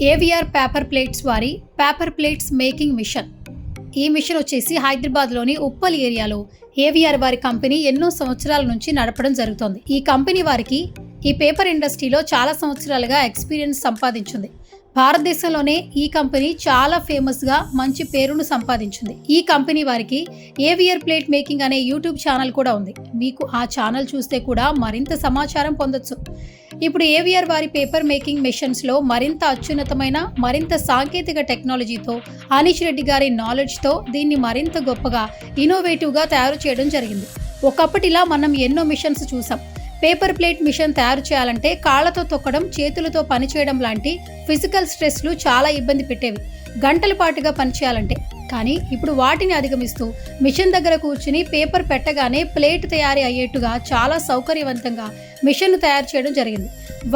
AVR paper plates వారి paper plates making machine. ఈ machine వచ్చేసి హైదరాబాద్లోని ఉప్పల్ ఏరియాలో ఏవిఆర్ వారి కంపెనీ ఎన్నో సంవత్సరాల నుంచి నడపడం జరుగుతోంది. ఈ కంపెనీ వారికి ఈ పేపర్ ఇండస్ట్రీలో చాలా సంవత్సరాలుగా ఎక్స్పీరియన్స్ సంపాదించింది. భారతదేశంలోనే ఈ కంపెనీ చాలా ఫేమస్గా మంచి పేరును సంపాదించింది. ఈ కంపెనీ వారికి ఏవిఆర్ ప్లేట్ మేకింగ్ అనే యూట్యూబ్ ఛానల్ కూడా ఉంది. మీకు ఆ ఛానల్ చూస్తే కూడా మరింత సమాచారం పొందొచ్చు. ఇప్పుడు ఏవిఆర్ వారి పేపర్ మేకింగ్ మెషిన్స్లో మరింత అత్యున్నతమైన మరింత సాంకేతిక టెక్నాలజీతో అనీష్ రెడ్డి గారి నాలెడ్జ్తో దీన్ని మరింత గొప్పగా ఇన్నోవేటివ్గా తయారు చేయడం జరిగింది. ఒకప్పటిలా మనం ఎన్నో మిషన్స్ చూసాం. పేపర్ ప్లేట్ మిషన్ తయారు చేయాలంటే కాళ్లతో తొక్కడం, చేతులతో పనిచేయడం లాంటి ఫిజికల్ స్ట్రెస్లు చాలా ఇబ్బంది పెట్టేవి, గంటల పాటుగా పనిచేయాలంటే. కానీ ఇప్పుడు వాటిని అధిగమిస్తూ మిషన్ దగ్గర కూర్చుని పేపర్ పెట్టగానే ప్లేట్ తయారీ అయ్యేట్టుగా చాలా సౌకర్యవంతంగా మిషన్ను తయారు చేయడం జరిగింది.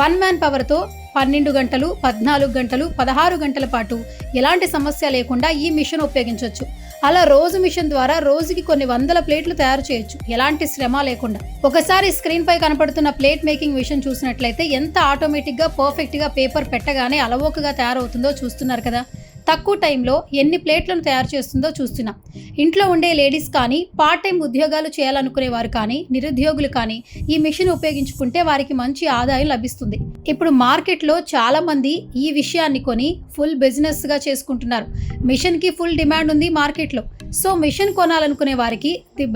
1 మ్యాన్ పవర్తో 12 గంటలు, 14 గంటలు, 16 గంటల పాటు ఎలాంటి సమస్య లేకుండా ఈ మిషన్ ఉపయోగించవచ్చు. అలా రోజు మిషన్ ద్వారా రోజుకి కొన్ని వందల ప్లేట్లు తయారు చేయొచ్చు, ఎలాంటి శ్రమ లేకుండా. ఒకసారి స్క్రీన్ పై కనపడుతున్న ప్లేట్ మేకింగ్ మిషన్ చూసినట్లయితే ఎంత ఆటోమేటిక్గా పర్ఫెక్ట్గా పేపర్ పెట్టగానే అలవోకగా తయారవుతుందో చూస్తున్నారు కదా. తక్కువ టైంలో ఎన్ని ప్లేట్లను తయారు చేస్తుందో చూస్తున్నాం. ఇంట్లో ఉండే లేడీస్ కానీ, పార్ట్ టైం ఉద్యోగాలు చేయాలనుకునే వారు కానీ, నిరుద్యోగులు కానీ ఈ మిషన్ ఉపయోగించుకుంటే వారికి మంచి ఆదాయం లభిస్తుంది. ఇప్పుడు మార్కెట్లో చాలా మంది ఈ విషయాన్ని కొని ఫుల్ బిజినెస్గా చేసుకుంటున్నారు. మిషన్కి ఫుల్ డిమాండ్ ఉంది మార్కెట్లో. సో మిషన్ కొనాలనుకునే వారికి ది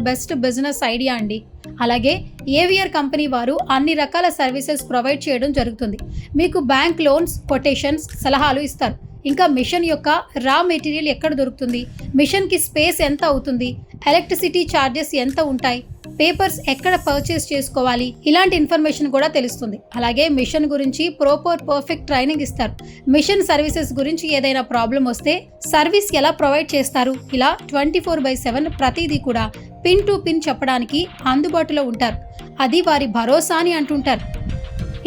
బెస్ట్ బిజినెస్ ఐడియా అండి. అలాగే ఏవిఆర్ కంపెనీ వారు అన్ని రకాల సర్వీసెస్ ప్రొవైడ్ చేయడం జరుగుతుంది. మీకు బ్యాంక్ లోన్స్, కొటేషన్స్, సలహాలు ఇస్తారు. ఇంకా మిషన్ యొక్క రా మెటీరియల్ ఎక్కడ దొరుకుతుంది, మిషన్కి స్పేస్ ఎంత అవుతుంది, ఎలక్ట్రిసిటీ ఛార్జెస్ ఎంత ఉంటాయి, పేపర్స్ ఎక్కడ పర్చేస్ చేసుకోవాలి, ఇలాంటి ఇన్ఫర్మేషన్ కూడా తెలుస్తుంది. అలాగే మిషన్ గురించి పర్ఫెక్ట్ ట్రైనింగ్ ఇస్తారు. మిషన్ సర్వీసెస్ గురించి ఏదైనా ప్రాబ్లం వస్తే సర్వీస్ ఎలా ప్రొవైడ్ చేస్తారు, ఇలా 24/7 ప్రతిదీ కూడా పిన్ టు పిన్ చెప్పడానికి అందుబాటులో ఉంటారు. అది వారి భరోసా అని అంటుంటారు.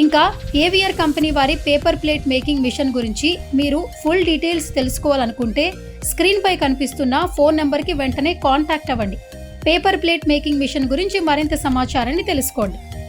ఇంకా ఏవిఆర్ కంపెనీ వారి పేపర్ ప్లేట్ మేకింగ్ మిషన్ గురించి మీరు ఫుల్ డీటెయిల్స్ తెలుసుకోవాలనుకుంటే స్క్రీన్ పై కనిపిస్తున్న ఫోన్ నెంబర్కి వెంటనే కాంటాక్ట్ అవ్వండి. పేపర్ ప్లేట్ మేకింగ్ మిషన్ గురించి మరింత సమాచారాన్ని తెలుసుకోండి.